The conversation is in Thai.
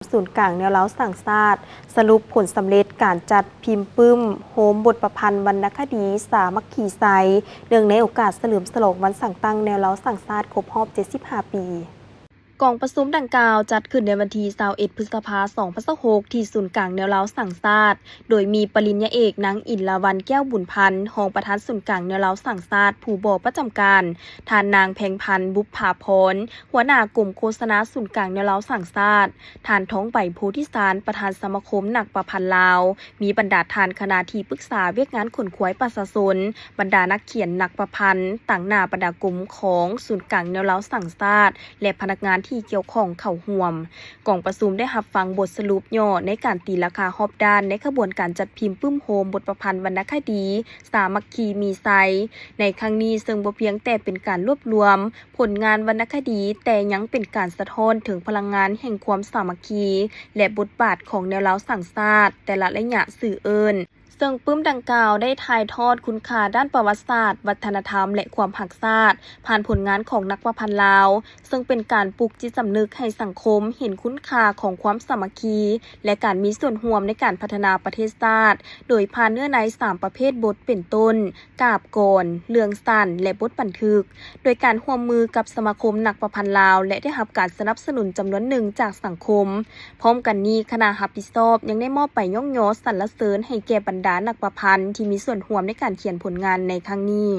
ศูนย์กลางแนวเล้าสั่งศาสตร์สรุปผลสำเร็จการจัดพิมพ์ปึ้มโฮมบทประพันธ์วรรณคดีสามัคคีไซเนื่องในโอกาสเฉลิมฉลองวันสั่งตั้งแนวเล้าสั่งศาสตร์ครบรอบ 75 ปีกองประชุมดังกล่าวจัดขึ้นในวันที่21 พฤษภาคม 2026 ที่ศูนย์กลางแนวเล้าสั่งศาสตร์โดยมีปริญญาเอกนางอินลาวัลย์แก้วบุญพันธ์รองประธานศูนย์กลางแนวเล้าสั่งศาสตร์ผู้บอกประจำการท่านนางแพงพันธ์บุพภาพรหัวหน้ากลุ่มโฆษณาศูนย์กลางแนวเล้าสั่งศาสตร์ท่านท้องใบโพธิสารประธานสมาคมนักประพันธ์ลาวมีบรรดาท่านคณะที่ปรึกษาเวียกงานขนขวายประชาชนบรรดานักเขียนนักประพันธ์ต่างหน้าบรรดากลุ่มของศูนย์กลางแนวเล้าสั่งศาสตร์และพนักงานที่เกี่ยวข้องห่วมกองประชุมได้รับฟังบทสรุปย่อในการตีราคาฮอบด้านในขบวนการจัดพิมพ์ปึ้มโฮมบทประพันธ์วรรณคดีสามัคคีมีไซในครั้งนี้ซึ่งบ่เพียงแต่เป็นการรวบรวมผลงานวรรณคดีแต่ยังเป็นการสะท้อนถึงพลังงานแห่งความสามัคคีและบทบาทของแนวเล้าสั่งศาสตร์แต่ละระยะสื่อเอิ้นซึ่งปึ้มดังกล่าวได้ถ่ายทอดคุณค่าด้านประวัติศาสตร์วัฒนธรรมและความหักชาติผ่านผลงานของนักประพันธ์ลาวซึ่งเป็นการปลุกจิตสำนึกให้สังคมเห็นคุณค่าของความสามัคคีและการมีส่วนร่วมในการพัฒนาประเทศชาติโดยผ่านเนื้อใน3ประเภทบทเป็นต้นกาบกรเรื่องสั้นและบทบันทึกโดยการร่วมมือกับสมาคมนักประพันธ์ลาวและได้รับการสนับสนุนจำนวนหนึ่งจากสังคมพร้อมกันนี้คณะรับผิดชอบยังได้มอบใบย่องยอสรรเสริญให้แก่บรรดานักประพันธ์ที่มีส่วนร่วมในการเขียนผลงานในครั้งนี้